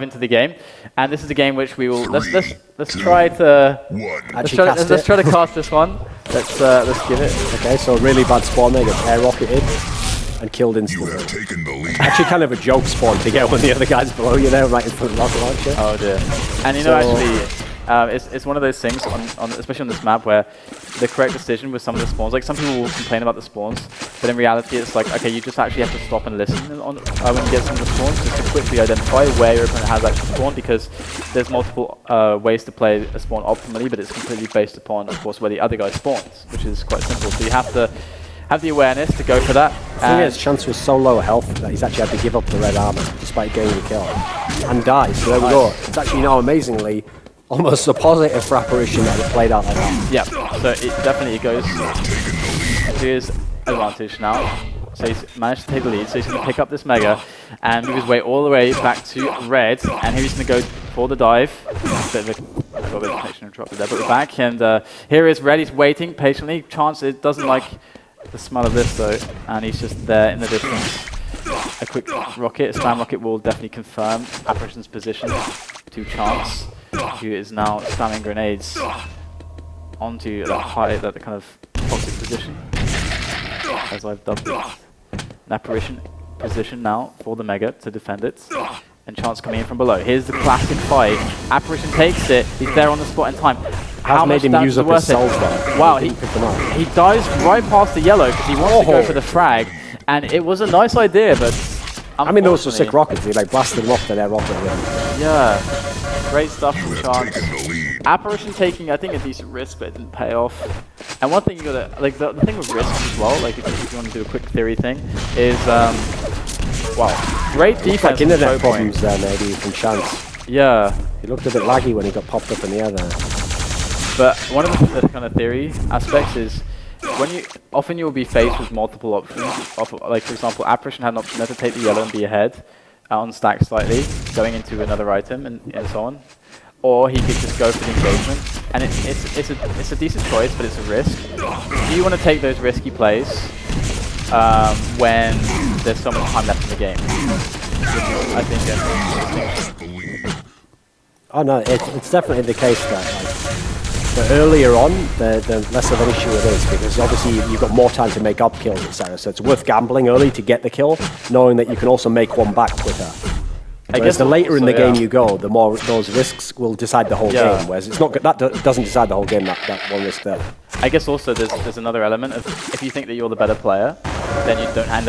into the game, and this is a game which we will let's try to cast this one. Let's give it. Okay, so a really bad spawn there gets air rocketed and killed instantly. Actually, kind of a joke spawn to get when the other guy's below you there, right in front of the rocket launcher. Oh dear. And you know, actually, it's one of those things, especially on this map, where the correct decision with some of the spawns, like some people will complain about the spawns, but in reality it's like, okay, you just actually have to stop and listen when you get some of the spawns, just to quickly identify where your opponent has actually spawned, because there's multiple ways to play a spawn optimally, but it's completely based upon, of course, where the other guy spawns, which is quite simple. So you have to have the awareness to go for that. The thing is, Chance was so low health that he's actually had to give up the red armor despite getting the kill and die. So there we go. It's actually now amazingly almost a positive for Apparition that it played out like that. Yeah, so it definitely goes to his advantage now. So he's managed to take the lead, so he's going to pick up this Mega and move his way all the way back to red, and here he's going to go for the dive. I got a bit of connection interrupted there, but we're back, and here is red, he's waiting patiently. Chance doesn't like the smell of this though, and he's just there in the distance. A quick rocket, a spam rocket will definitely confirm Apparition's position to Chance, who is now spamming grenades onto that kind of toxic position, as I've dubbed it. An Apparition position now for the Mega to defend it, and Chance coming in from below. Here's the classic fight. Apparition takes it, he's there on the spot in time. How made him use up his souls there? Wow, he dives right past the yellow because he wants to go for the frag, and it was a nice idea, but I mean, those were sick rockets. He like blasted them off to their rocket. Yeah, great stuff from Chance. Apparition taking, I think, a decent risk, but it didn't pay off. And one thing you gotta, like, the thing with risks as well, like if you want to do a quick theory thing, is wow, great defense. Like internet problems there maybe from Chance. Yeah, he looked a bit laggy when he got popped up in the air there. But one of the kind of theory aspects is often you'll be faced with multiple options. Like for example, Apparition had an option there to take the yellow and be ahead, on stack slightly, going into another item and so on. Or he could just go for the engagement, and it's a decent choice, but it's a risk. Do you want to take those risky plays when there's so much time left in the game? Which is, I think, oh no, it's definitely the case that the earlier on, the less of an issue it is, because obviously you've got more time to make up kills, etc. So it's worth gambling early to get the kill, knowing that you can also make one back quicker. Whereas the later in the game you go, the more those risks will decide the whole game. Whereas it's not that doesn't decide the whole game. That one risk there. I guess also there's another element of if you think that you're the better player, then you don't, and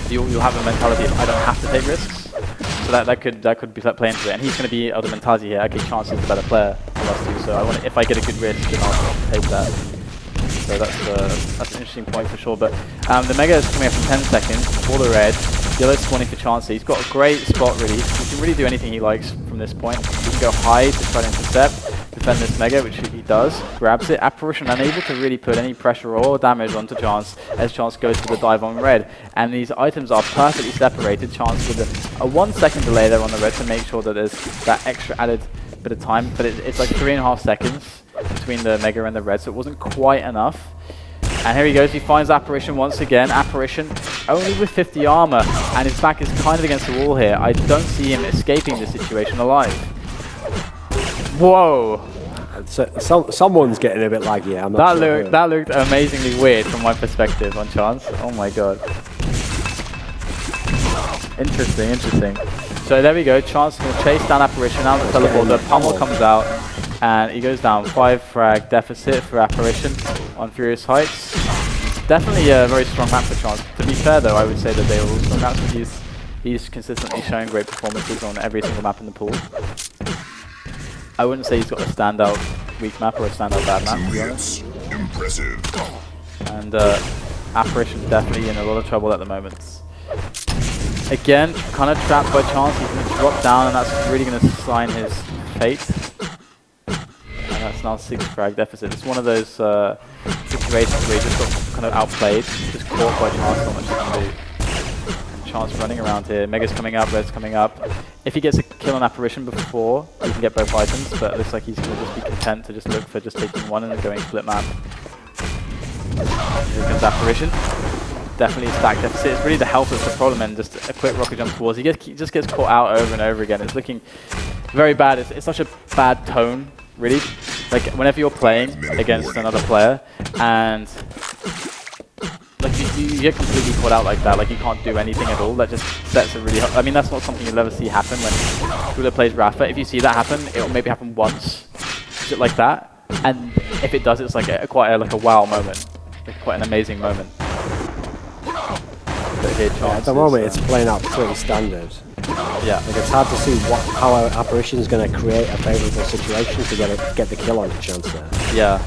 you'll have a mentality of I don't have to take risks. So that could be play into it. And he's going to be of the mentality here. Okay, Chance is the better player of us two, so if I get a good risk, then I'll take that. So that's an interesting point for sure. But the Mega is coming up in 10 seconds for the red. Yellow spawning for Chance. He's got a great spot really. He can really do anything he likes from this point. He can go high to try to intercept, defend this Mega, which he does. Grabs it. Apparition unable to really put any pressure or damage onto Chance as Chance goes for the dive on red. And these items are perfectly separated. Chance with a 1 second delay there on the red to make sure that there's that extra added bit of time. But it's like 3.5 seconds between the Mega and the red, so it wasn't quite enough. And here he goes, he finds Apparition once again. Apparition only with 50 armor, and his back is kind of against the wall here. I don't see him escaping this situation alive. Whoa! So, someone's getting a bit laggy. I'm not sure. That looked amazingly weird from my perspective on Chance. Oh my god. Interesting. So there we go, Chance going to chase down Apparition out the teleporter. Pummel comes out, and he goes down. 5 frag deficit for Apparition on Furious Heights. Definitely a very strong map for Chance. To be fair though, I would say that they were all strong maps, but he's consistently showing great performances on every single map in the pool. I wouldn't say he's got a standout weak map or a standout bad map, to be honest. And Apparition definitely in a lot of trouble at the moment. Again, kind of trapped by Chance. He's going to drop down, and that's really going to sign his fate. And that's now 6 frag deficit. It's one of those situations where he just got kind of outplayed, just caught by Chance, not much he can do. And Chance running around here. Mega's coming up, Red's coming up. If he gets a kill on Apparition before, he can get both items, but it looks like he's going to just be content to just look for just taking one and then going split map. Here comes Apparition. definitely a stack deficit. It's really the health that's the problem, and just a quick rocket jump towards. He just gets caught out over and over again. It's looking very bad. It's such a bad tone, really. Like whenever you're playing against another player, and like you get completely caught out like that. Like you can't do anything at all. That just sets a really. I mean, that's not something you'll ever see happen when Cooler plays Rafa. If you see that happen, it'll maybe happen once, shit like that. And if it does, it's like quite a wow moment, like quite an amazing moment. But here, At the moment, it's playing out pretty standard. Yeah, like it's hard to see how our apparition is going to create a favourable situation to get the kill on the chance there. Yeah,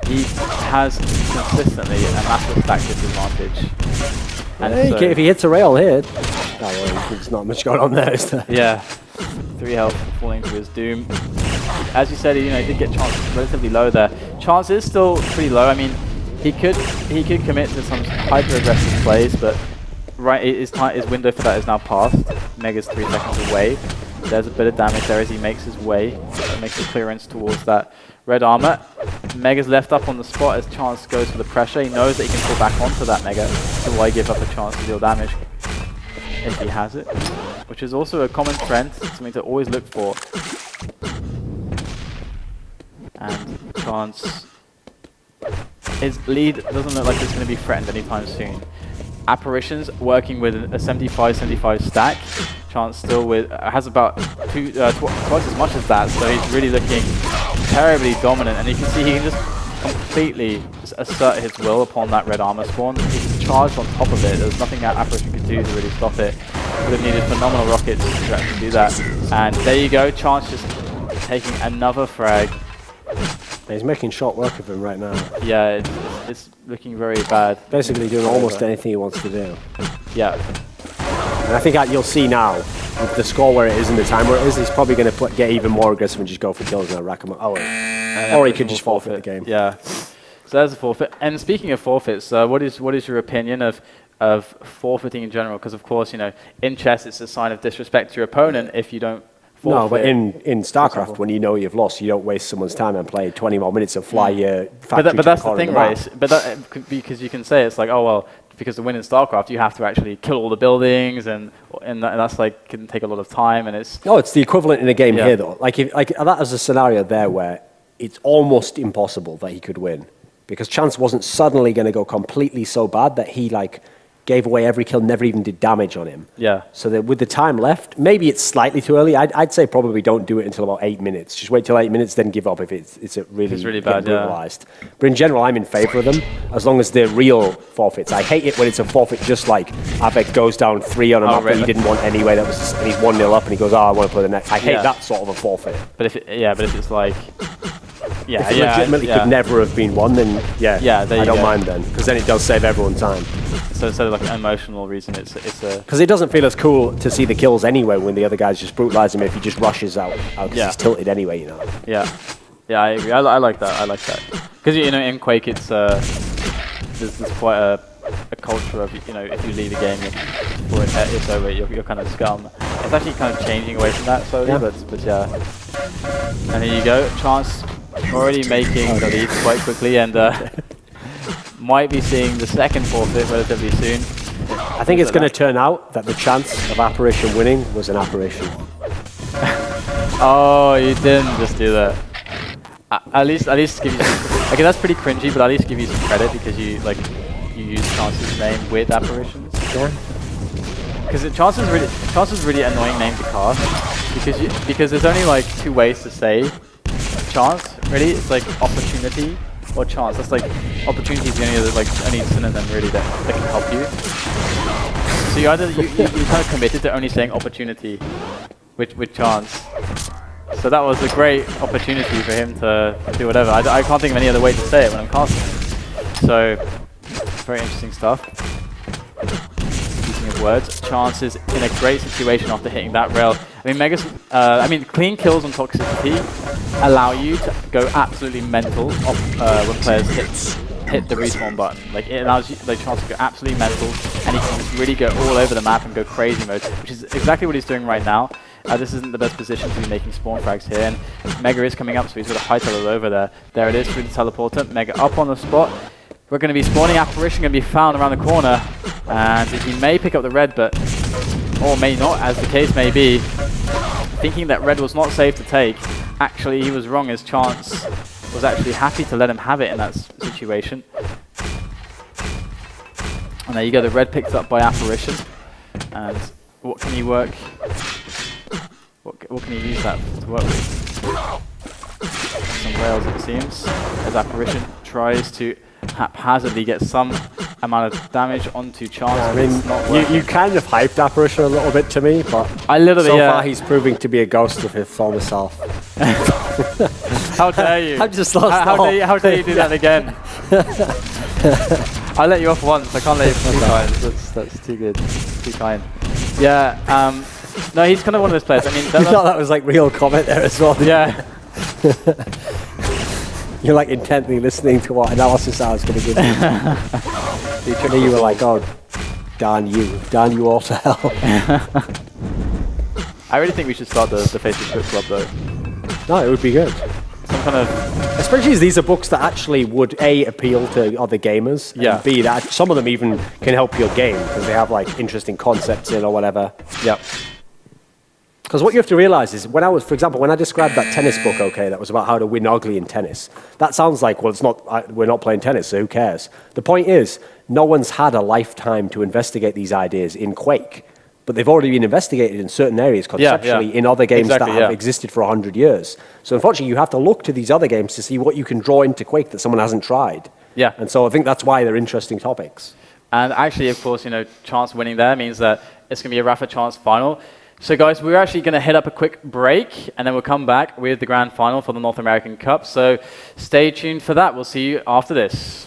he has consistently a massive stack disadvantage. And so if he hits a rail here, there's not much going on there, is there? Yeah. 3 health falling to his doom. As you said, he did get chance relatively low there. Chance is still pretty low. I mean, he could commit to some hyper aggressive plays, but his window for that is now past. Mega's 3 seconds away. There's a bit of damage there as he makes his way, makes a clearance towards that red armor. Mega's left up on the spot as Chance goes for the pressure. He knows that he can pull back onto that Mega, so why give up a chance to deal damage if he has it? Which is also a common trend, something to always look for. And Chance, his lead doesn't look like it's going to be threatened anytime soon. Apparitions working with a 75-75 stack. Chance still has about twice as much as that, so he's really looking terribly dominant. And you can see he can just completely assert his will upon that red armor spawn. He's charged on top of it. There's nothing that Apparition could do to really stop it. Would have needed phenomenal rockets to actually do that. And there you go, Chance just taking another frag. He's making short work of him right now. Yeah, it's looking very bad. Basically doing almost anything he wants to do. Yeah. And I think you'll see now, with the score where it is and the time where it is, he's probably going to get even more aggressive and just go for kills and rack him up. Or he could just forfeit the game. Yeah. So there's a forfeit. And speaking of forfeits, what is your opinion of forfeiting in general? Because of course, in chess it's a sign of disrespect to your opponent if you don't forfeit. No, but in StarCraft, when you know you've lost, you don't waste someone's time and play 20 more minutes and fly your factory but that's to the thing, right? Because you can say it's like, oh well, because to win in StarCraft you have to actually kill all the buildings, and that's like can take a lot of time, and it's no, it's the equivalent in a game here though. Like that is a scenario there where it's almost impossible that he could win, because Chance wasn't suddenly going to go completely so bad that he gave away every kill, never even did damage on him. Yeah. So that with the time left, maybe it's slightly too early. I'd say probably don't do it until about 8 minutes. Just wait till 8 minutes, then give up if it's really bad, brutalized. Yeah. But in general, I'm in favor of them, as long as they're real forfeits. I hate it when it's a forfeit just like Avec goes down 3 on a map that he didn't want anyway, and he's 1-0 up and he goes, I want to play the next. I hate that sort of a forfeit. But if it's like... Yeah, if it legitimately could never have been won, then I don't mind then, because then it does save everyone time. So instead of like an emotional reason, it's a... Because it doesn't feel as cool to see the kills anyway when the other guys just brutalize him if he just rushes out because he's tilted anyway, Yeah, I agree. I like that. Because in Quake, it's there's quite a culture of if you leave a game before it's over, you're kind of scum. It's actually kind of changing away from that slowly, but yeah. And here you go, Chance already making the lead quite quickly, and might be seeing the second forfeit relatively soon. I think it's going to turn out that the chance of Apparition winning was an apparition. Oh, you didn't just do that. At least give you some, okay, that's pretty cringy, but at least give you some credit because you use Chance's name with apparitions. Yeah. Because Chance is really annoying name to cast because there's only like 2 ways to say Chance. Really, it's like opportunity or chance. That's like opportunity is the only synonym really that can help you. So you kind of committed to only saying opportunity with chance. So that was a great opportunity for him to do whatever. I can't think of any other way to say it when I'm casting. So very interesting stuff. Speaking of words, Chance is in a great situation after hitting that rail. I mean, clean kills on toxicity allow you to go absolutely mental when players hit the respawn button. Like it allows you Chance to go absolutely mental, and he can just really go all over the map and go crazy mode, which is exactly what he's doing right now. This isn't the best position to be making spawn frags here, and Mega is coming up, so he's got a high all over there. There it is through the teleporter. Mega up on the spot. We're going to be spawning apparition, going to be found around the corner, and he may pick up the red, but or may not, as the case may be. Thinking that red was not safe to take, actually he was wrong. His chance was actually happy to let him have it in that situation. And there you go, the red picked up by apparition. And what can he work? What can he use that to work with? Some rails, it seems, as apparition tries to haphazardly get some amount of damage onto Chance. I mean, you kind of hyped apparition a little bit to me, but so far he's proving to be a ghost of his former self. How dare you? I'm just lost. How dare you do that again? I let you off once. I can't let you off 2 times. That's too good. Too kind. Yeah. No, he's kind of one of those players. I mean, you thought that was like real comment there as well. Yeah. You're like intently listening to what analysis I was going to give you. You were like, oh, darn you all to hell. I really think we should start the FACEIT book club though. No, it would be good. Some kind of, especially as these are books that actually would A, appeal to other gamers, and B, that some of them even can help your game because they have like interesting concepts in or whatever. Yeah. Because what you have to realize is, for example, when I described that tennis book, okay, that was about how to win ugly in tennis, that sounds like, well, it's not, we're not playing tennis, so who cares? The point is, no one's had a lifetime to investigate these ideas in Quake, but they've already been investigated in certain areas conceptually in other games that have existed for 100 years. So unfortunately, you have to look to these other games to see what you can draw into Quake that someone hasn't tried. Yeah. And so I think that's why they're interesting topics. And actually, of course, Chance winning there means that it's going to be a Rafa Chance final. So guys, we're actually going to hit up a quick break, and then we'll come back with the grand final for the North American Cup. So stay tuned for that. We'll see you after this.